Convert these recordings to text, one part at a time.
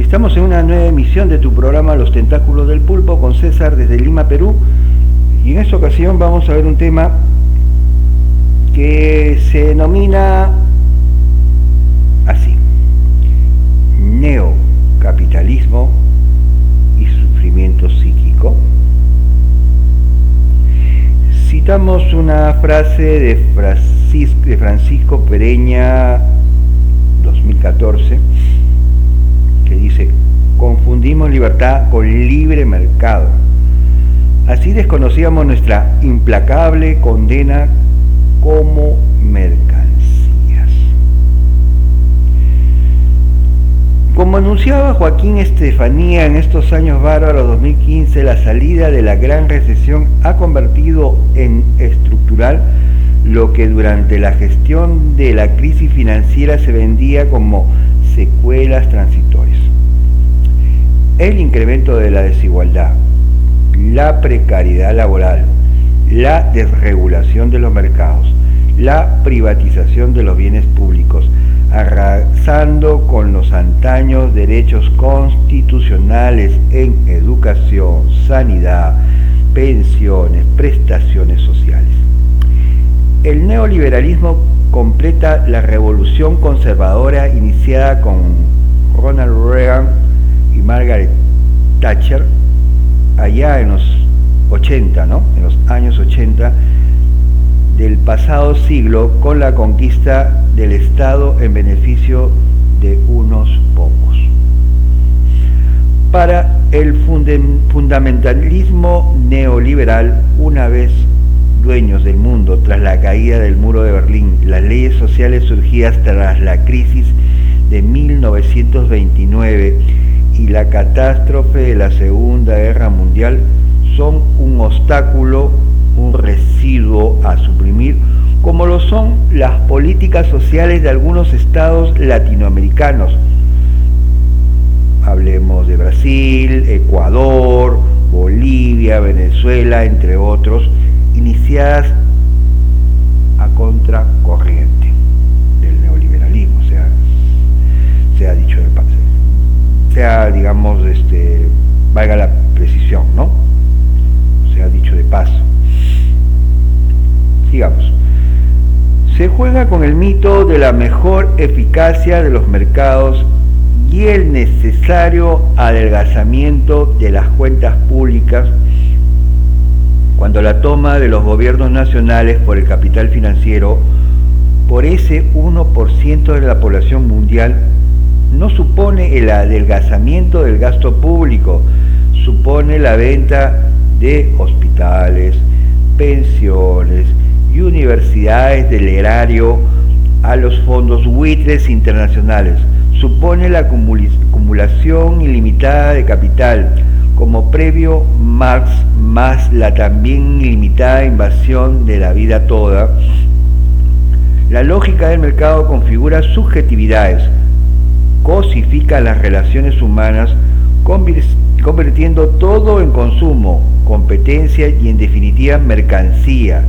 Estamos en una nueva emisión de tu programa Los Tentáculos del Pulpo con César desde Lima, Perú. Y en esta ocasión vamos a ver un tema que se denomina así: neocapitalismo y sufrimiento psíquico. Citamos una frase de Francisco Pereña, 2014, que dice: confundimos libertad con libre mercado. Así desconocíamos nuestra implacable condena como mercancías. Como anunciaba Joaquín Estefanía en estos años bárbaros 2015, la salida de la gran recesión ha convertido en estructural lo que durante la gestión de la crisis financiera se vendía como secuelas transitorias. El incremento de la desigualdad, la precariedad laboral, la desregulación de los mercados, la privatización de los bienes públicos, arrasando con los antaños derechos constitucionales en educación, sanidad, pensiones, prestaciones sociales. El neoliberalismo completa la revolución conservadora iniciada con Ronald Reagan y Margaret Thatcher allá en los 80, ¿no? En los años 80 del pasado siglo, con la conquista del Estado en beneficio de unos pocos. Para el fundamentalismo neoliberal, una vez dueños del mundo tras la caída del muro de Berlín, las leyes sociales surgidas tras la crisis de 1929 y la catástrofe de la Segunda Guerra Mundial son un obstáculo, un residuo a suprimir, como lo son las políticas sociales de algunos estados latinoamericanos. Hablemos de Brasil, Ecuador, Bolivia, Venezuela, entre otros, iniciadas a contracorriente del neoliberalismo, sea dicho de paso, digamos, valga la precisión, ¿no? Sea dicho de paso. Sigamos. Se juega con el mito de la mejor eficacia de los mercados y el necesario adelgazamiento de las cuentas públicas cuando la toma de los gobiernos nacionales por el capital financiero, por ese 1% de la población mundial, no supone el adelgazamiento del gasto público, supone la venta de hospitales, pensiones y universidades del erario a los fondos buitres internacionales, supone la acumulación ilimitada de capital, como previo Marx, más la también ilimitada invasión de la vida toda. La lógica del mercado configura subjetividades, cosifica las relaciones humanas, convirtiendo todo en consumo, competencia y en definitiva mercancía.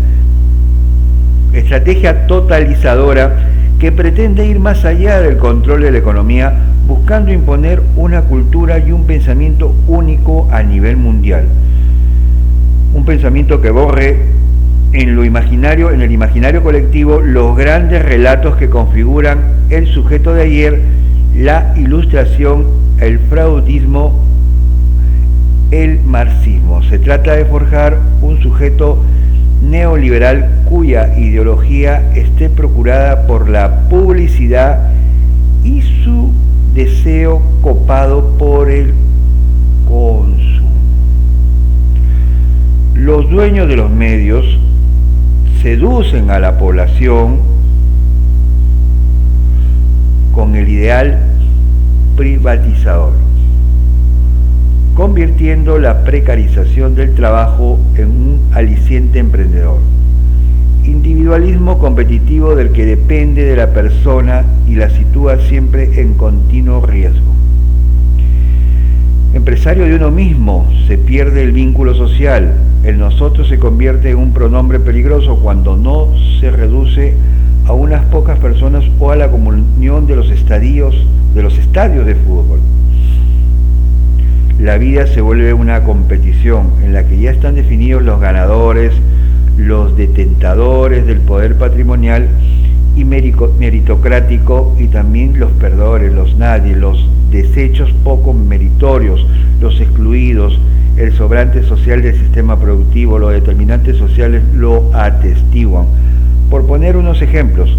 Estrategia totalizadora que pretende ir más allá del control de la economía, buscando imponer una cultura y un pensamiento único a nivel mundial. Un pensamiento que borre en el imaginario colectivo, los grandes relatos que configuran el sujeto de ayer, la ilustración, el freudismo, el marxismo. Se trata de forjar un sujeto neoliberal cuya ideología esté procurada por la publicidad y su deseo copado por el consumo. Los dueños de los medios seducen a la población con el ideal privatizador, convirtiendo la precarización del trabajo en un aliciente emprendedor. Individualismo competitivo del que depende de la persona y la sitúa siempre en continuo riesgo. Empresario de uno mismo, se pierde el vínculo social. El nosotros se convierte en un pronombre peligroso cuando no se reduce a unas pocas personas o a la comunión de los estadios de fútbol. la vida se vuelve una competición en la que ya están definidos los ganadores, los detentadores del poder patrimonial y meritocrático, y también los perdedores, los nadie, los desechos poco meritorios, los excluidos. El sobrante social del sistema productivo, los determinantes sociales lo atestiguan. Por poner unos ejemplos,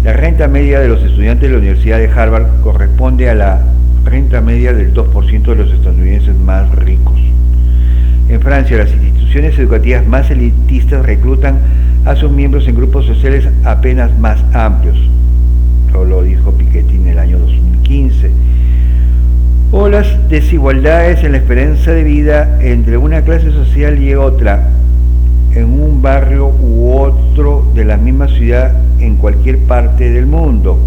la renta media de los estudiantes de la Universidad de Harvard corresponde a la renta media del 2% de los estadounidenses más ricos. En Francia, las instituciones educativas más elitistas reclutan a sus miembros en grupos sociales apenas más amplios. Eso lo dijo Piketty en el año 2015. O las desigualdades en la esperanza de vida entre una clase social y otra, en un barrio u otro de la misma ciudad en cualquier parte del mundo.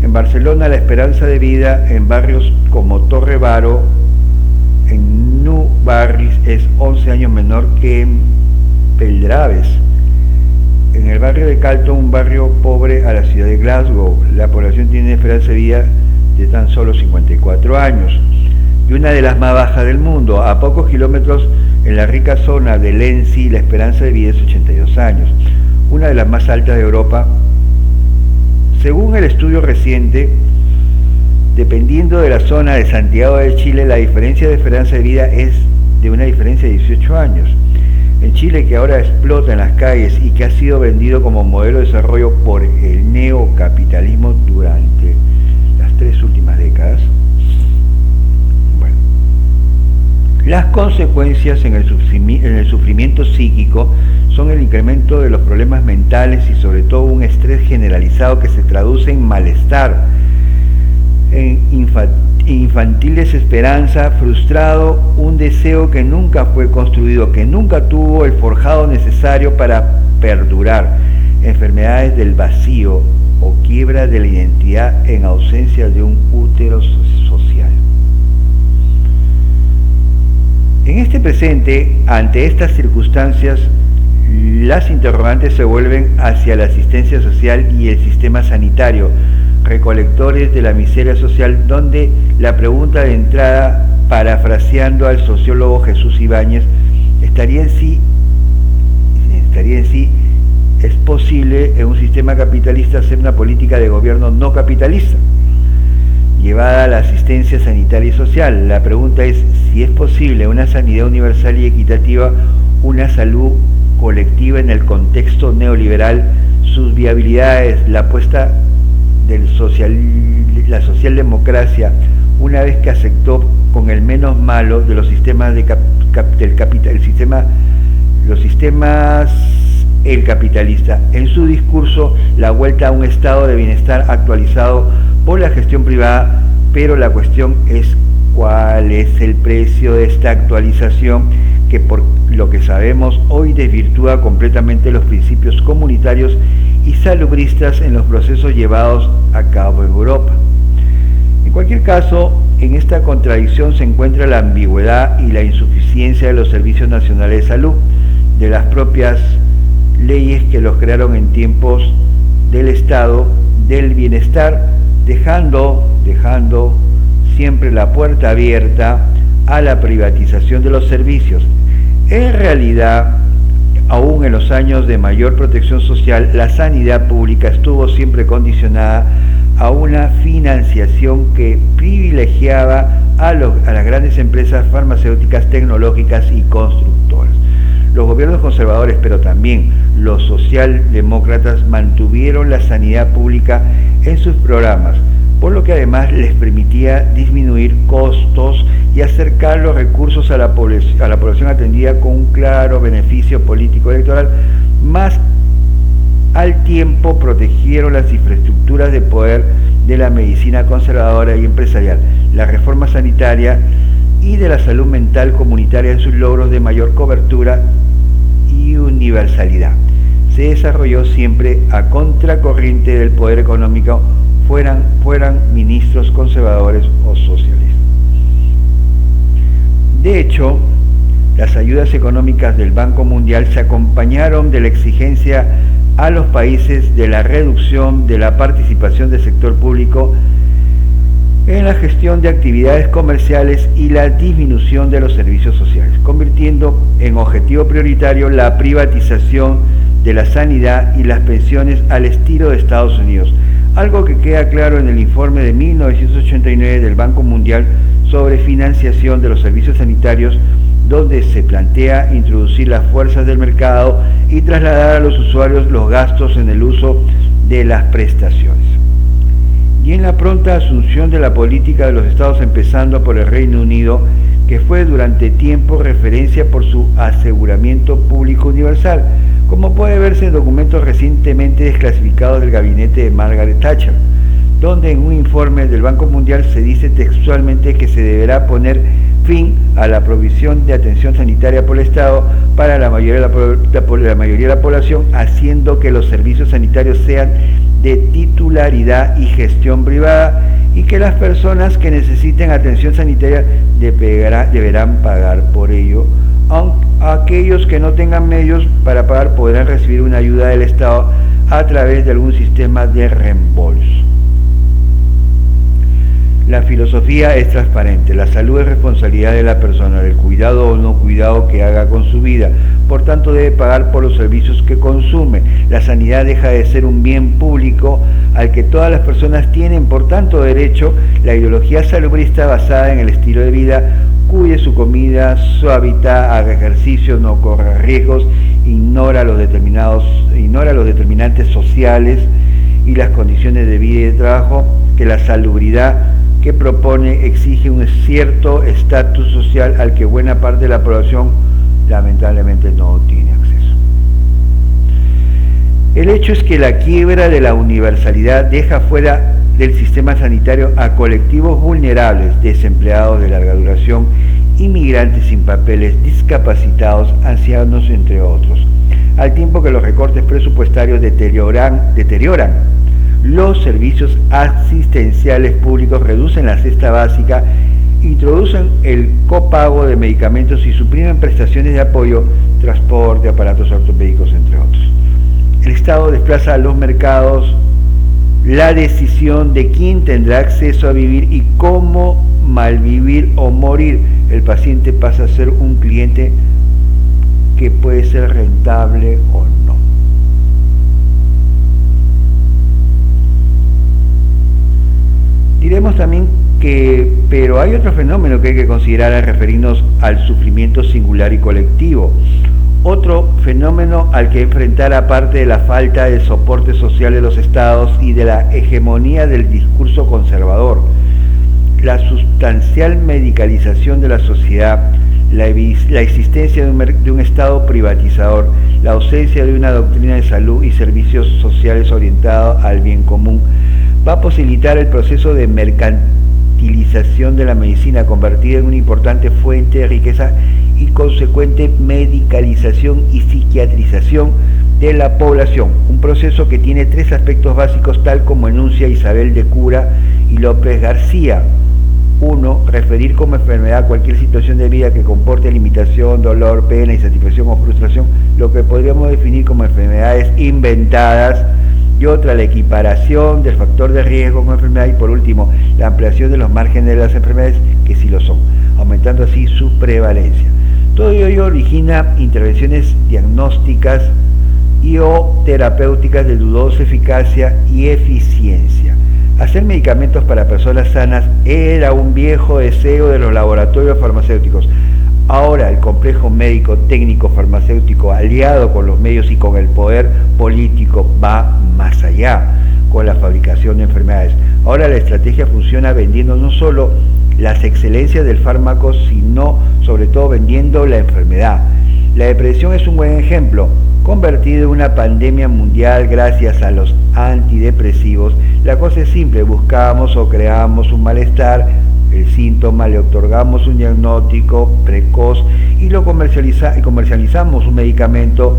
En Barcelona, la esperanza de vida en barrios como Torre Varo, en Nou Barris, es 11 años menor que en Peldraves. En el barrio de Calton, un barrio pobre a la ciudad de Glasgow, la población tiene esperanza de vida de tan solo 54 años, y una de las más bajas del mundo. A pocos kilómetros, en la rica zona de Lenzi, la esperanza de vida es 82 años, una de las más altas de Europa. Según el estudio reciente, dependiendo de la zona de Santiago de Chile, la diferencia de esperanza de vida es de una diferencia de 18 años. En Chile, que ahora explota en las calles y que ha sido vendido como modelo de desarrollo por el neocapitalismo durante las 3 últimas décadas, las consecuencias en el sufrimiento psíquico son el incremento de los problemas mentales y sobre todo un estrés generalizado que se traduce en malestar, en infantil desesperanza, frustrado, un deseo que nunca fue construido, que nunca tuvo el forjado necesario para perdurar, enfermedades del vacío o quiebra de la identidad en ausencia de un útero social. En este presente, ante estas circunstancias, las interrogantes se vuelven hacia la asistencia social y el sistema sanitario, recolectores de la miseria social, donde la pregunta de entrada, parafraseando al sociólogo Jesús Ibáñez, estaría en sí, ¿es posible en un sistema capitalista hacer una política de gobierno no capitalista, llevada a la asistencia sanitaria y social? La pregunta es si es posible una sanidad universal y equitativa, una salud colectiva en el contexto neoliberal, sus viabilidades, la apuesta la socialdemocracia, una vez que aceptó con el menos malo de los sistemas el capitalista. En su discurso, la vuelta a un estado de bienestar actualizado por la gestión privada, pero la cuestión es cuál es el precio de esta actualización, que por lo que sabemos hoy desvirtúa completamente los principios comunitarios y salubristas en los procesos llevados a cabo en Europa. En cualquier caso, en esta contradicción se encuentra la ambigüedad y la insuficiencia de los servicios nacionales de salud, de las propias leyes que los crearon en tiempos del Estado del bienestar, dejando siempre la puerta abierta a la privatización de los servicios. En realidad, aún en los años de mayor protección social, la sanidad pública estuvo siempre condicionada a una financiación que privilegiaba a las grandes empresas farmacéuticas, tecnológicas y constructoras. Los gobiernos conservadores, pero también los socialdemócratas, mantuvieron la sanidad pública en sus programas, por lo que además les permitía disminuir costos y acercar los recursos a la población atendida con un claro beneficio político electoral. Más al tiempo protegieron las infraestructuras de poder de la medicina conservadora y empresarial, la reforma sanitaria y de la salud mental comunitaria en sus logros de mayor cobertura y universalidad. Se desarrolló siempre a contracorriente del poder económico, fueran ministros conservadores o socialistas. De hecho, las ayudas económicas del Banco Mundial se acompañaron de la exigencia a los países de la reducción de la participación del sector público en la gestión de actividades comerciales y la disminución de los servicios sociales, convirtiendo en objetivo prioritario la privatización de la sanidad y las pensiones al estilo de Estados Unidos, algo que queda claro en el informe de 1989 del Banco Mundial sobre financiación de los servicios sanitarios, donde se plantea introducir las fuerzas del mercado y trasladar a los usuarios los gastos en el uso de las prestaciones. Y en la pronta asunción de la política de los estados, empezando por el Reino Unido, que fue durante tiempo referencia por su aseguramiento público universal, como puede verse en documentos recientemente desclasificados del gabinete de Margaret Thatcher, donde en un informe del Banco Mundial se dice textualmente que se deberá poner fin a la provisión de atención sanitaria por el Estado para la mayoría de la población, haciendo que los servicios sanitarios sean de titularidad y gestión privada, y que las personas que necesiten atención sanitaria deberán pagar por ello, aunque aquellos que no tengan medios para pagar podrán recibir una ayuda del Estado a través de algún sistema de reembolso. La filosofía es transparente, la salud es responsabilidad de la persona, el cuidado o no cuidado que haga con su vida, por tanto debe pagar por los servicios que consume. La sanidad deja de ser un bien público al que todas las personas tienen por tanto derecho. La ideología salubrista basada en el estilo de vida, cuide su comida, su hábitat, haga ejercicio, no corra riesgos, ignora los determinantes sociales y las condiciones de vida y de trabajo, que la salubridad que propone exige un cierto estatus social al que buena parte de la población lamentablemente no tiene acceso. El hecho es que la quiebra de la universalidad deja fuera del sistema sanitario a colectivos vulnerables, desempleados de larga duración, inmigrantes sin papeles, discapacitados, ancianos, entre otros, al tiempo que los recortes presupuestarios deterioran los servicios asistenciales públicos, reducen la cesta básica, introducen el copago de medicamentos y suprimen prestaciones de apoyo, transporte, aparatos ortopédicos, entre otros. El Estado desplaza a los mercados la decisión de quién tendrá acceso a vivir y cómo malvivir o morir. El paciente pasa a ser un cliente que puede ser rentable o no. Diremos también pero hay otro fenómeno que hay que considerar al referirnos al sufrimiento singular y colectivo. Otro fenómeno al que enfrentar, aparte de la falta de soporte social de los estados y de la hegemonía del discurso conservador, la sustancial medicalización de la sociedad, la existencia de un Estado privatizador, la ausencia de una doctrina de salud y servicios sociales orientados al bien común, va a posibilitar el proceso de mercantilización de la medicina, convertida en una importante fuente de riqueza y consecuente medicalización y psiquiatrización de la población, un proceso que tiene tres aspectos básicos, tal como enuncia Isabel de Cura y López García. 1. Referir como enfermedad cualquier situación de vida que comporte limitación, dolor, pena, insatisfacción o frustración, lo que podríamos definir como enfermedades inventadas. Y otra, la equiparación del factor de riesgo como enfermedad. Y por último, la ampliación de los márgenes de las enfermedades que sí lo son, aumentando así su prevalencia. Todo ello origina intervenciones diagnósticas y o terapéuticas de dudosa eficacia y eficiencia. Hacer medicamentos para personas sanas era un viejo deseo de los laboratorios farmacéuticos. Ahora el complejo médico, técnico, farmacéutico, aliado con los medios y con el poder político, va más allá con la fabricación de enfermedades. Ahora la estrategia funciona vendiendo no solo las excelencias del fármaco, sino sobre todo vendiendo la enfermedad. La depresión es un buen ejemplo, convertido en una pandemia mundial gracias a los antidepresivos. La cosa es simple: buscamos o creamos un malestar, el síntoma, le otorgamos un diagnóstico precoz y comercializamos un medicamento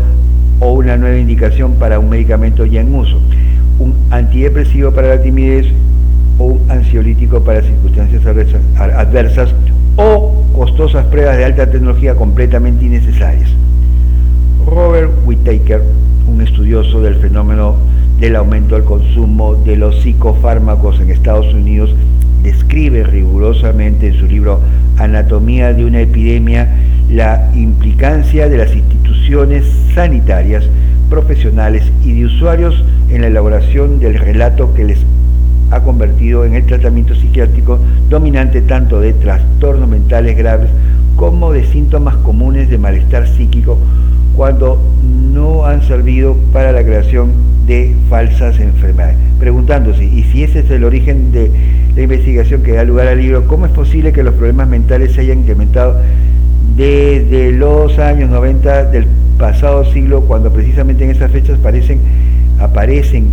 o una nueva indicación para un medicamento ya en uso, un antidepresivo para la timidez o un ansiolítico para circunstancias adversas o costosas pruebas de alta tecnología completamente innecesarias. Robert Whittaker, un estudioso del fenómeno del aumento del consumo de los psicofármacos en Estados Unidos, describe rigurosamente en su libro Anatomía de una epidemia la implicancia de las instituciones sanitarias, profesionales y de usuarios en la elaboración del relato que les ha convertido en el tratamiento psiquiátrico dominante tanto de trastornos mentales graves como de síntomas comunes de malestar psíquico cuando no han servido para la creación de falsas enfermedades. Preguntándose, y si ese es el origen de la investigación que da lugar al libro, ¿cómo es posible que los problemas mentales se hayan incrementado desde los años 90 del pasado siglo, cuando precisamente en esas fechas aparecen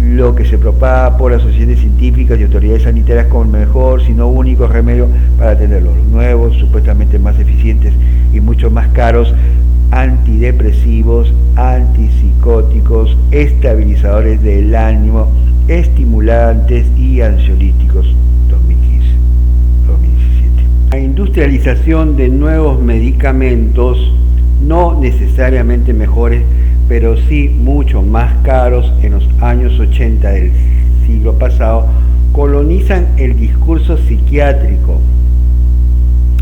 lo que se propaga por las sociedades científicas y autoridades sanitarias como el mejor, si no único remedio para atenderlos? Los nuevos, supuestamente más eficientes y mucho más caros, antidepresivos, antipsicóticos, estabilizadores del ánimo, estimulantes y ansiolíticos. 2017. La industrialización de nuevos medicamentos, no necesariamente mejores, pero sí mucho más caros en los años 80 del siglo pasado, colonizan el discurso psiquiátrico.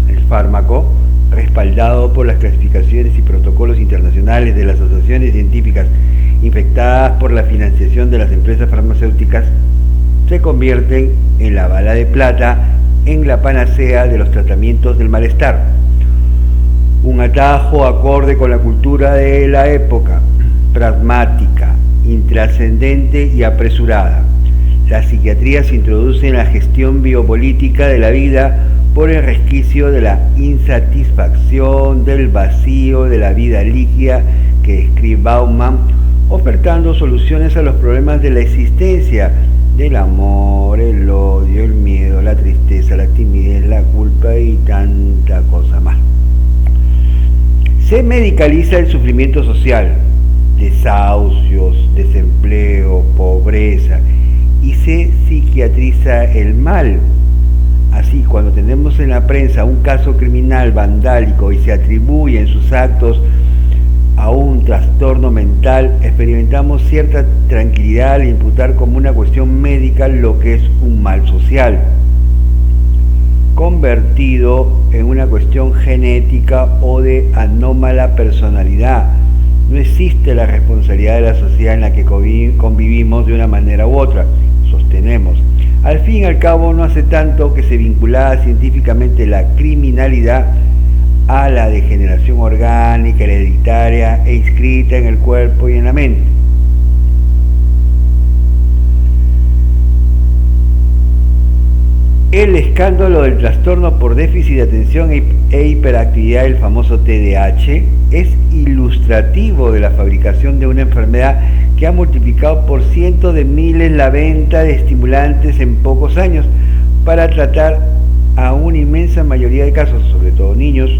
El fármaco, respaldado por las clasificaciones y protocolos internacionales de las asociaciones científicas infectadas por la financiación de las empresas farmacéuticas, se convierten en la bala de plata, en la panacea de los tratamientos del malestar. Un atajo acorde con la cultura de la época, pragmática, intrascendente y apresurada. La psiquiatría se introduce en la gestión biopolítica de la vida por el resquicio de la insatisfacción, del vacío de la vida líquida que describe Bauman, ofertando soluciones a los problemas de la existencia, del amor, el odio, el miedo, la tristeza, la timidez, la culpa y tanta cosa más. Se medicaliza el sufrimiento social, desahucios, desempleo, pobreza, y se psiquiatriza el mal. Así, cuando tenemos en la prensa un caso criminal vandálico y se atribuye en sus actos a un trastorno mental, experimentamos cierta tranquilidad al imputar como una cuestión médica lo que es un mal social, convertido en una cuestión genética o de anómala personalidad. No existe la responsabilidad de la sociedad en la que convivimos de una manera u otra, sostenemos. Al fin y al cabo, no hace tanto que se vinculaba científicamente la criminalidad a la degeneración orgánica, hereditaria e inscrita en el cuerpo y en la mente. El escándalo del trastorno por déficit de atención e hiperactividad, el famoso TDAH, es ilustrativo de la fabricación de una enfermedad que ha multiplicado por cientos de miles la venta de estimulantes en pocos años para tratar a una inmensa mayoría de casos, sobre todo niños,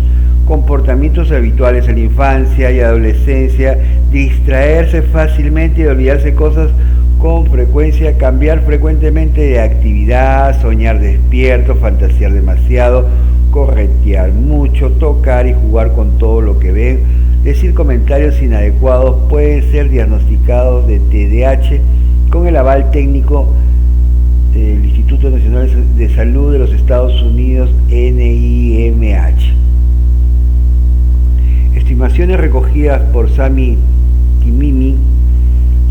comportamientos habituales en la infancia y adolescencia, distraerse fácilmente y olvidarse cosas con frecuencia, cambiar frecuentemente de actividad, soñar despierto, fantasear demasiado, corretear mucho, tocar y jugar con todo lo que ven, decir comentarios inadecuados, pueden ser diagnosticados de TDAH con el aval técnico del Instituto Nacional de Salud de los Estados Unidos, NIMH. Estimaciones recogidas por Sami Timimi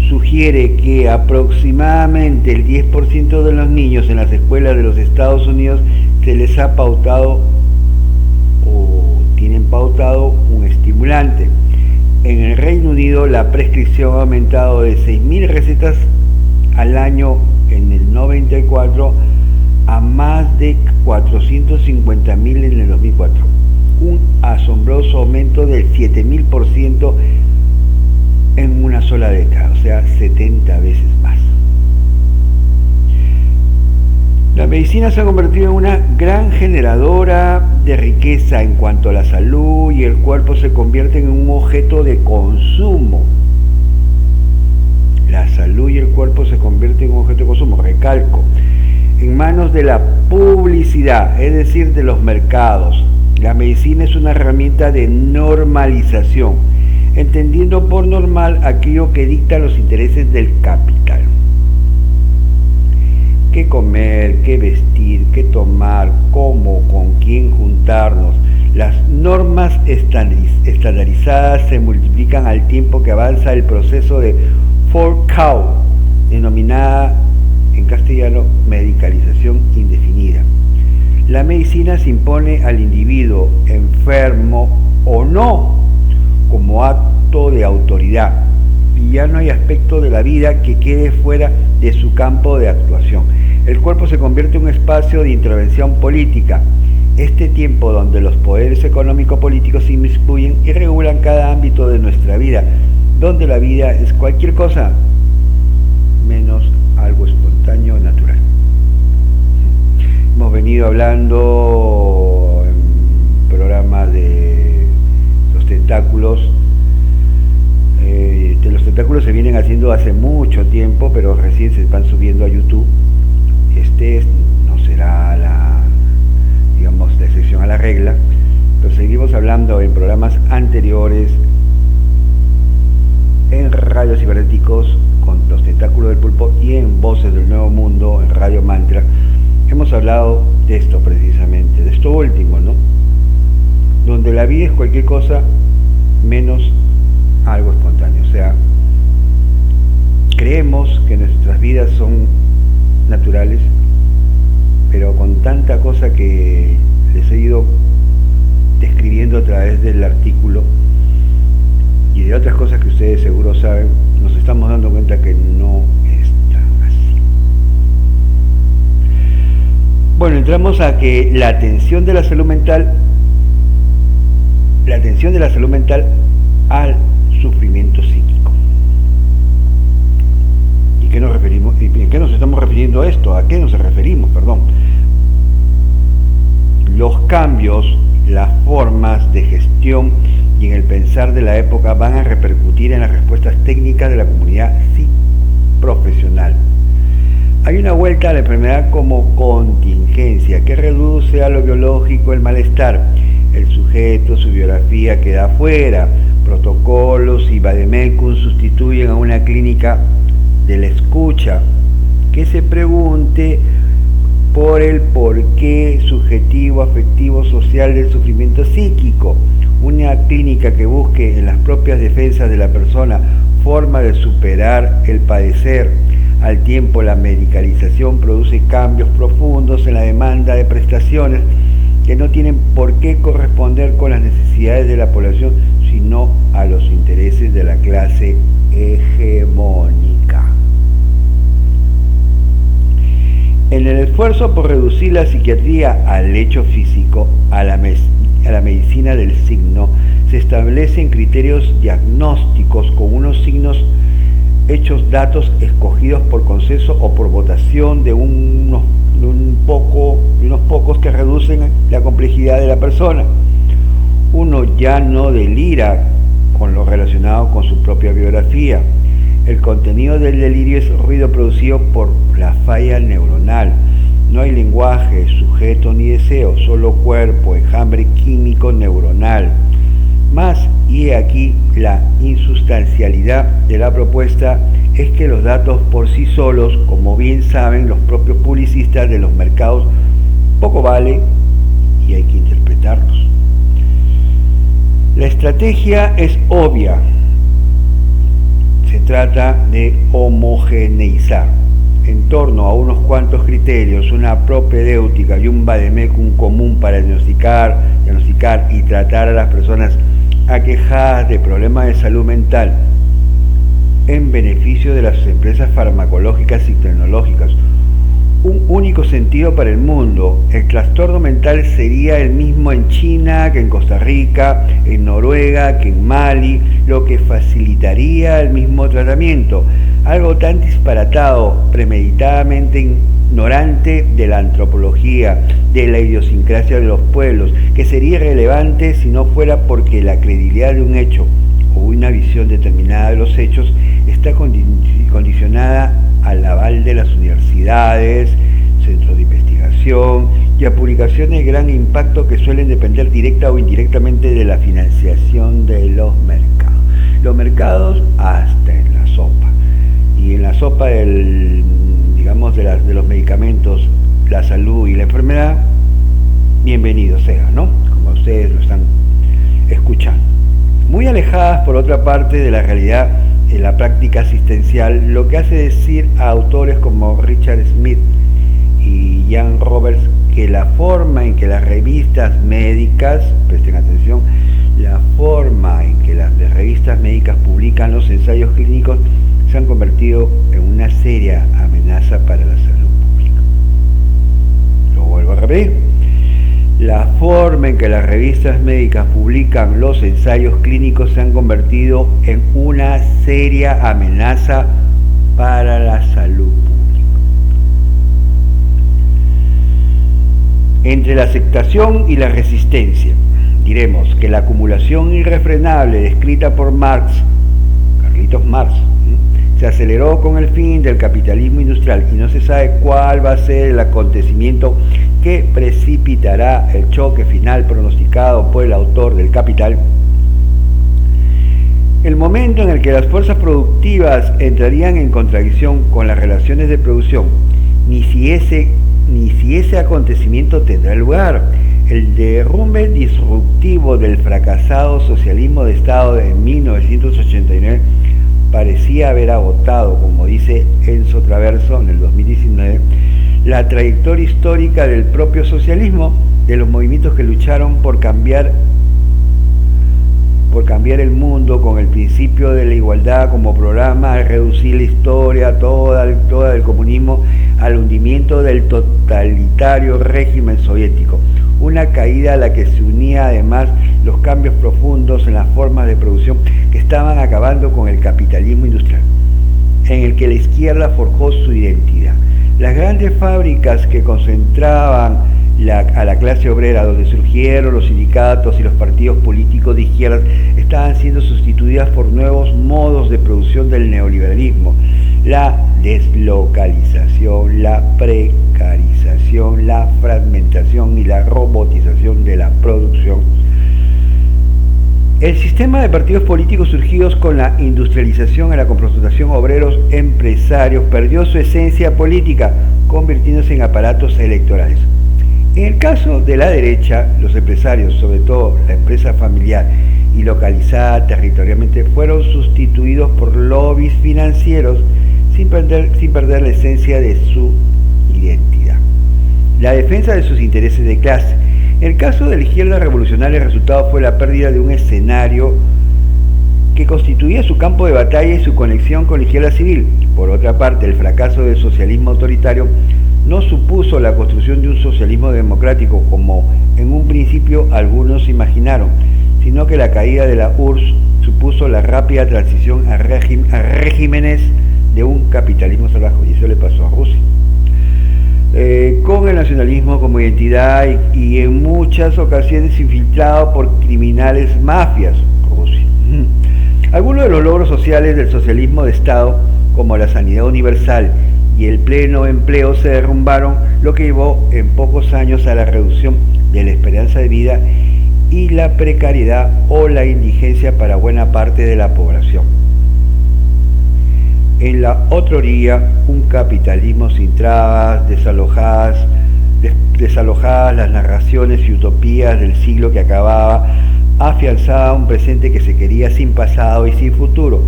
sugiere que aproximadamente el 10% de los niños en las escuelas de los Estados Unidos se les ha pautado o tienen pautado un estimulante. En el Reino Unido la prescripción ha aumentado de 6.000 recetas al año en el 94 a más de 450.000 en el 2004. Un asombroso aumento del 7.000% en una sola década, o sea, 70 veces más. La medicina se ha convertido en una gran generadora de riqueza en cuanto a la salud, y el cuerpo se convierte en un objeto de consumo. La salud y el cuerpo se convierten en un objeto de consumo, recalco, en manos de la publicidad, es decir, de los mercados. La medicina es una herramienta de normalización, entendiendo por normal aquello que dicta los intereses del capital. qué comer, qué vestir, qué tomar, cómo, con quién juntarnos. Las normas estandarizadas se multiplican al tiempo que avanza el proceso de Foucault, denominada en castellano medicalización indefinida. La medicina se impone al individuo, enfermo o no, como acto de autoridad, y ya no hay aspecto de la vida que quede fuera de su campo de actuación. El cuerpo se convierte en un espacio de intervención política. Este tiempo donde los poderes económico-políticos se inmiscuyen y regulan cada ámbito de nuestra vida, donde la vida es cualquier cosa menos algo espontáneo o natural. Hemos venido hablando en programas de los tentáculos. Los tentáculos se vienen haciendo hace mucho tiempo, pero recién se van subiendo a YouTube. No será la excepción a la regla, pero seguimos hablando en programas anteriores en Radio Cibernéticos con los tentáculos del pulpo y en Voces del Nuevo Mundo en Radio Mantra. Hemos hablado de esto precisamente, de esto último, ¿no? Donde la vida es cualquier cosa menos algo espontáneo. O sea, creemos que nuestras vidas son naturales, pero con tanta cosa que les he ido describiendo a través del artículo y de otras cosas que ustedes seguro saben, nos estamos dando cuenta que no es tan así. Bueno, entramos a que la atención de la salud mental al sufrimiento psíquico. ¿Y qué nos referimos? ¿En qué nos estamos refiriendo a esto? ¿A qué nos referimos? Perdón. Los cambios, las formas de gestión y en el pensar de la época van a repercutir en las respuestas técnicas de la comunidad profesional. Hay una vuelta a la enfermedad como contingencia que reduce a lo biológico el malestar. El sujeto, su biografía queda afuera. Protocolos y vademecum sustituyen a una clínica de la escucha que se pregunte por el porqué subjetivo, afectivo, social del sufrimiento psíquico. Una clínica que busque en las propias defensas de la persona forma de superar el padecer. Al tiempo, la medicalización produce cambios profundos en la demanda de prestaciones que no tienen por qué corresponder con las necesidades de la población, sino a los intereses de la clase hegemónica. En el esfuerzo por reducir la psiquiatría al hecho físico, a la medicina del signo, se establecen criterios diagnósticos con unos signos hechos datos escogidos por consenso o por votación de unos pocos que reducen la complejidad de la persona. Uno ya no delira con lo relacionado con su propia biografía. El contenido del delirio es ruido producido por la falla neuronal. No hay lenguaje, sujeto ni deseo, solo cuerpo, enjambre químico neuronal. Más, y aquí la insustancialidad de la propuesta es que los datos por sí solos, como bien saben los propios publicistas de los mercados, poco vale y hay que interpretarlos. La estrategia es obvia. Se trata de homogeneizar en torno a unos cuantos criterios, una propedéutica y un vademecum común para diagnosticar y tratar a las personas aquejadas de problemas de salud mental en beneficio de las empresas farmacológicas y tecnológicas. Un único sentido para el mundo. El trastorno mental sería el mismo en China que en Costa Rica, en Noruega que en Mali, lo que facilitaría el mismo tratamiento. Algo tan disparatado, premeditadamente ignorante de la antropología, de la idiosincrasia de los pueblos, que sería irrelevante si no fuera porque la credibilidad de un hecho o una visión determinada de los hechos está condicionada al aval de las universidades, centros de investigación y a publicaciones de gran impacto que suelen depender directa o indirectamente de la financiación de los mercados. Los mercados hasta en la sopa. Y en la sopa del digamos, de los medicamentos, la salud y la enfermedad, bienvenido sea, ¿no? Como ustedes lo están escuchando. Muy alejadas, por otra parte, de la realidad en la práctica asistencial, lo que hace decir a autores como Richard Smith y Jan Roberts que la forma en que las revistas médicas, presten atención, la forma en que las revistas médicas publican los ensayos clínicos se han convertido en una seria amenaza para la salud pública. Lo vuelvo a repetir. La forma en que las revistas médicas publican los ensayos clínicos se han convertido en una seria amenaza para la salud pública. Entre la aceptación y la resistencia, diremos que la acumulación irrefrenable descrita por Marx, Carlitos Marx, se aceleró con el fin del capitalismo industrial y no se sabe cuál va a ser el acontecimiento que precipitará el choque final pronosticado por el autor del Capital. El momento en el que las fuerzas productivas entrarían en contradicción con las relaciones de producción, ni si ese acontecimiento tendrá lugar. El derrumbe disruptivo del fracasado socialismo de Estado de 1989 parecía haber agotado, como dice Enzo Traverso en el 2019, la trayectoria histórica del propio socialismo, de los movimientos que lucharon por cambiar el mundo con el principio de la igualdad como programa, al reducir la historia toda del comunismo al hundimiento del totalitario régimen soviético. Una caída a la que se unía además los cambios profundos en las formas de producción que estaban acabando con el capitalismo industrial, en el que la izquierda forjó su identidad. Las grandes fábricas que concentraban a la clase obrera, donde surgieron los sindicatos y los partidos políticos de izquierda, estaban siendo sustituidas por nuevos modos de producción del neoliberalismo. La deslocalización, la precarización, la fragmentación y la robotización de la producción. El sistema de partidos políticos surgidos con la industrialización y la confrontación obreros-empresarios perdió su esencia política, convirtiéndose en aparatos electorales. En el caso de la derecha, los empresarios, sobre todo la empresa familiar y localizada territorialmente, fueron sustituidos por lobbies financieros sin perder la esencia de su identidad. La defensa de sus intereses de clase. En el caso de la izquierda revolucionaria, el resultado fue la pérdida de un escenario que constituía su campo de batalla y su conexión con la izquierda civil. Por otra parte, el fracaso del socialismo autoritario no supuso la construcción de un socialismo democrático como en un principio algunos imaginaron, sino que la caída de la URSS supuso la rápida transición a regímenes de un capitalismo salvaje, y eso le pasó a Rusia. Con el nacionalismo como identidad y en muchas ocasiones infiltrado por criminales mafias, Rusia. Algunos de los logros sociales del socialismo de Estado, como la sanidad universal y el pleno empleo, se derrumbaron, lo que llevó en pocos años a la reducción de la esperanza de vida y la precariedad o la indigencia para buena parte de la población. En la otra orilla, un capitalismo sin trabas, desalojadas las narraciones y utopías del siglo que acababa, afianzaba un presente que se quería sin pasado y sin futuro.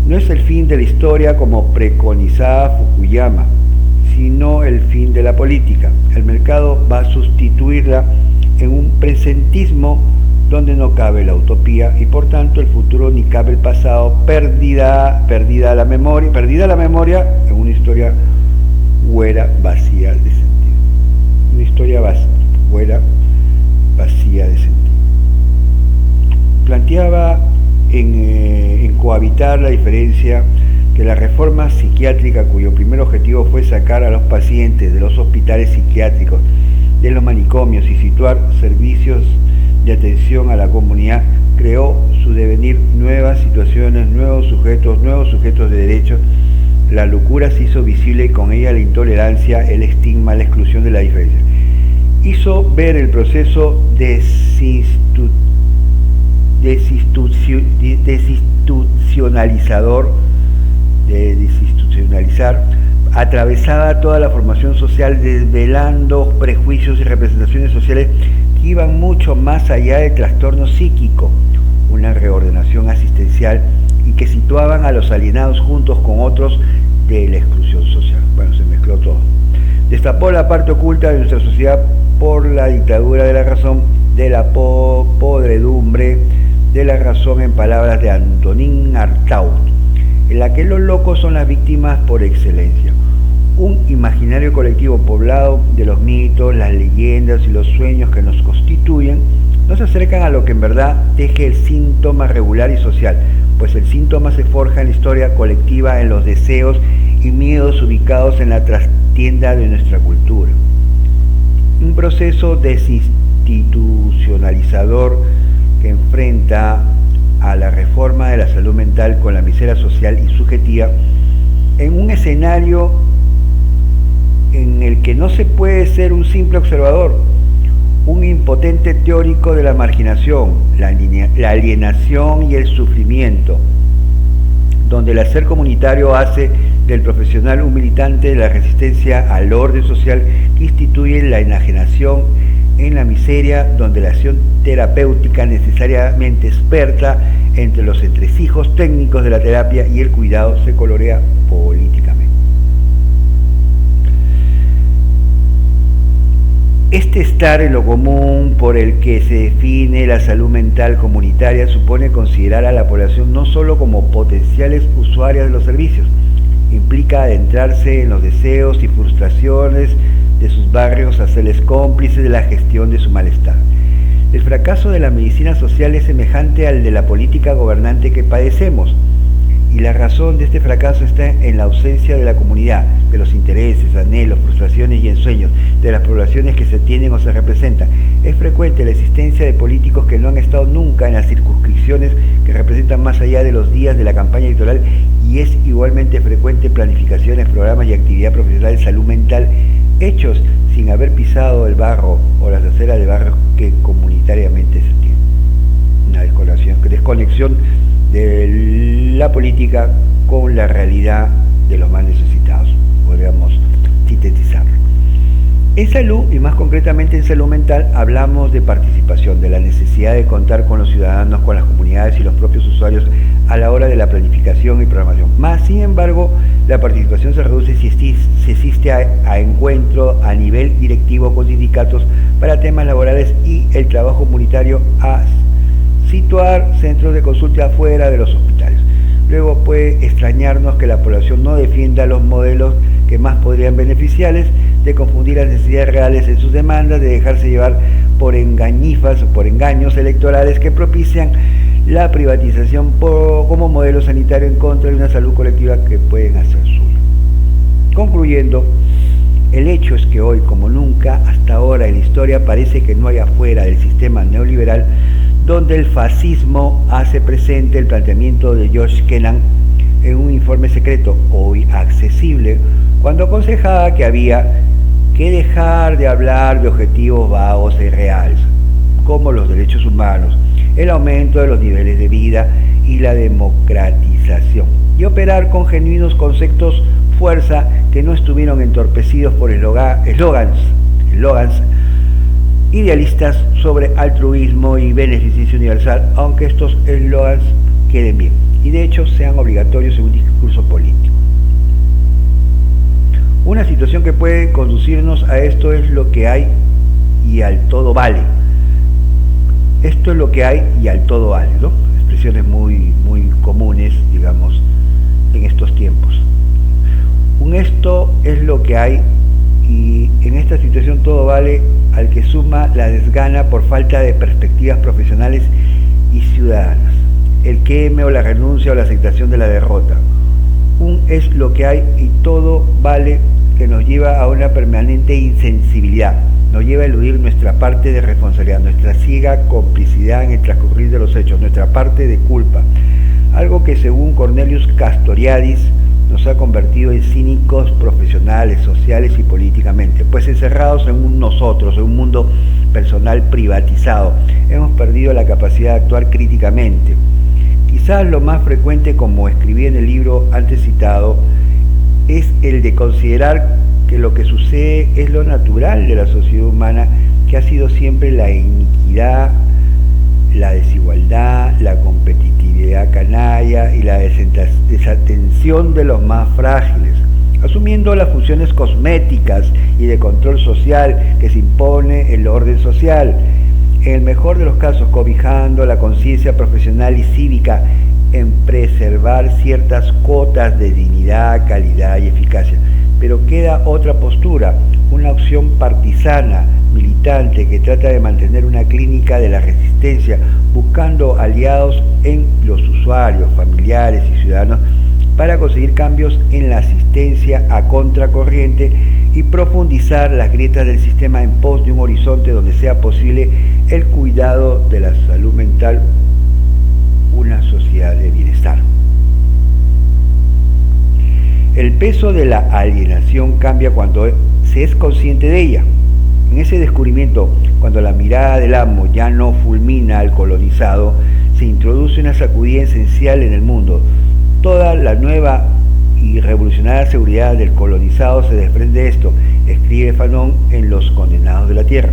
No es el fin de la historia como preconizaba Fukuyama, sino el fin de la política. El mercado va a sustituirla en un presentismo donde no cabe la utopía y por tanto el futuro ni cabe el pasado, perdida la memoria en una historia huera vacía de sentido. Una historia huera vacía de sentido. Planteaba en Cohabitar la diferencia que la reforma psiquiátrica, cuyo primer objetivo fue sacar a los pacientes de los hospitales psiquiátricos, de los manicomios y situar servicios de atención a la comunidad, creó su devenir nuevas situaciones, nuevos sujetos de derechos. La locura se hizo visible y con ella la intolerancia, el estigma, la exclusión de la diferencia. Hizo ver el proceso desinstitucionalizar atravesaba toda la formación social desvelando prejuicios y representaciones sociales que iban mucho más allá del trastorno psíquico, una reordenación asistencial y que situaban a los alienados juntos con otros de la exclusión social. Bueno, se mezcló todo. Destapó la parte oculta de nuestra sociedad por la dictadura de la razón, de la podredumbre de la razón, en palabras de Antonín Artaud, en la que los locos son las víctimas por excelencia. Un imaginario colectivo poblado de los mitos, las leyendas y los sueños que nos constituyen, nos acercan a lo que en verdad teje el síntoma regular y social, pues el síntoma se forja en la historia colectiva, en los deseos y miedos ubicados en la trastienda de nuestra cultura. Un proceso desinstitucionalizador que enfrenta a la reforma de la salud mental con la miseria social y subjetiva en un escenario en el que no se puede ser un simple observador, un impotente teórico de la marginación, la alienación y el sufrimiento, donde el hacer comunitario hace del profesional un militante de la resistencia al orden social que instituye la enajenación en la miseria, donde la acción terapéutica necesariamente experta entre los entresijos técnicos de la terapia y el cuidado se colorea políticamente. Este estar en lo común por el que se define la salud mental comunitaria supone considerar a la población no solo como potenciales usuarias de los servicios, implica adentrarse en los deseos y frustraciones de sus barrios, hacerles cómplices de la gestión de su malestar. El fracaso de la medicina social es semejante al de la política gobernante que padecemos, y la razón de este fracaso está en la ausencia de la comunidad, de los intereses, anhelos, frustraciones y ensueños de las poblaciones que se tienen o se representan. Es frecuente la existencia de políticos que no han estado nunca en las circunscripciones que representan más allá de los días de la campaña electoral, y es igualmente frecuente planificaciones, programas y actividad profesional de salud mental hechos sin haber pisado el barro o las aceras de barrio que comunitariamente se tienen. Una desconexión de la política con la realidad de los más necesitados, podríamos sintetizarlo. En salud, y más concretamente en salud mental, hablamos de participación, de la necesidad de contar con los ciudadanos, con las comunidades y los propios usuarios a la hora de la planificación y programación. Más, sin embargo, la participación se reduce si se asiste a encuentro a nivel directivo con sindicatos para temas laborales y el trabajo comunitario, a situar centros de consulta afuera de los hospitales. Luego puede extrañarnos que la población no defienda los modelos que más podrían beneficiarles, de confundir las necesidades reales en sus demandas, de dejarse llevar por engañifas o por engaños electorales que propician la privatización como modelo sanitario en contra de una salud colectiva que pueden hacer suya. Concluyendo, el hecho es que hoy, como nunca hasta ahora en la historia, parece que no hay afuera del sistema neoliberal donde el fascismo hace presente el planteamiento de George Kennan en un informe secreto, hoy accesible, cuando aconsejaba que había que dejar de hablar de objetivos vagos e irreales, como los derechos humanos, el aumento de los niveles de vida y la democratización, y operar con genuinos conceptos fuerza que no estuvieron entorpecidos por eslogans idealistas sobre altruismo y beneficencia universal, aunque estos eslogans queden bien y de hecho sean obligatorios en un discurso político. Una situación que puede conducirnos a esto es lo que hay y al todo vale. Esto es lo que hay y al todo vale, ¿no? Expresiones muy comunes, digamos, en estos tiempos. Un esto es lo que hay, y en esta situación todo vale al que suma la desgana por falta de perspectivas profesionales y ciudadanas, el queme o la renuncia o la aceptación de la derrota. Un es lo que hay y todo vale que nos lleva a una permanente insensibilidad, nos lleva a eludir nuestra parte de responsabilidad, nuestra ciega complicidad en el transcurrir de los hechos, nuestra parte de culpa, algo que según Cornelius Castoriadis nos ha convertido en cínicos profesionales, sociales y políticamente, pues encerrados en un nosotros, en un mundo personal privatizado, hemos perdido la capacidad de actuar críticamente. Quizás lo más frecuente, como escribí en el libro antes citado, es el de considerar que lo que sucede es lo natural de la sociedad humana, que ha sido siempre la iniquidad, la desigualdad, la competitividad canalla y la desatención de los más frágiles, asumiendo las funciones cosméticas y de control social que se impone el orden social, en el mejor de los casos cobijando la conciencia profesional y cívica en preservar ciertas cotas de dignidad, calidad y eficacia. Pero queda otra postura, una opción partisana, militante, que trata de mantener una clínica de la resistencia, buscando aliados en los usuarios, familiares y ciudadanos para conseguir cambios en la asistencia a contracorriente y profundizar las grietas del sistema en pos de un horizonte donde sea posible el cuidado de la salud mental, una sociedad de bienestar. El peso de la alienación cambia cuando se es consciente de ella. En ese descubrimiento, cuando la mirada del amo ya no fulmina al colonizado, se introduce una sacudida esencial en el mundo. Toda la nueva y revolucionaria seguridad del colonizado se desprende de esto, escribe Fanon en Los Condenados de la Tierra.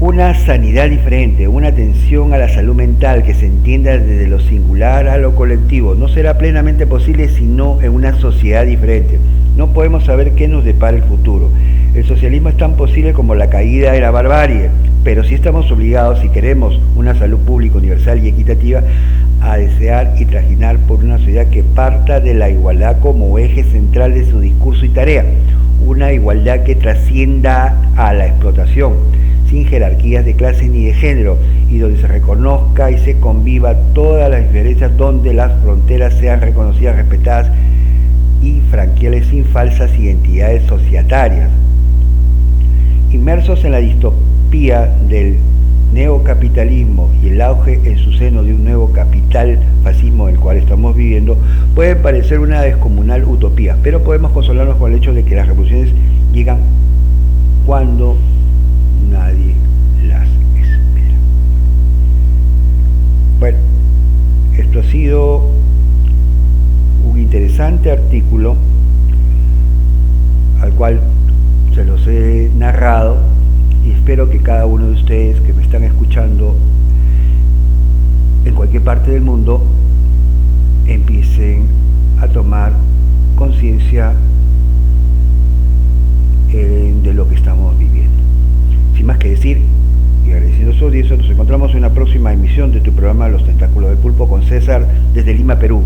Una sanidad diferente, una atención a la salud mental que se entienda desde lo singular a lo colectivo, no será plenamente posible sino en una sociedad diferente. No podemos saber qué nos depara el futuro. El socialismo es tan posible como la caída de la barbarie, pero sí estamos obligados, si queremos una salud pública universal y equitativa, a desear y trajinar por una sociedad que parta de la igualdad como eje central de su discurso y tarea, una igualdad que trascienda a la explotación, sin jerarquías de clase ni de género, y donde se reconozca y se conviva todas las diferencias, donde las fronteras sean reconocidas, respetadas y franqueables sin falsas identidades societarias. Inmersos en la distopía del neocapitalismo y el auge en su seno de un nuevo capital fascismo del cual estamos viviendo, puede parecer una descomunal utopía, pero podemos consolarnos con el hecho de que las revoluciones llegan cuando nadie las espera. Bueno, esto ha sido un interesante artículo al cual se los he narrado y espero que cada uno de ustedes que me están escuchando en cualquier parte del mundo empiecen a tomar conciencia de lo que estamos viviendo. Sin más que decir, y agradeciendo su audiencia, nos encontramos en una próxima emisión de tu programa Los Tentáculos del Pulpo con César desde Lima, Perú.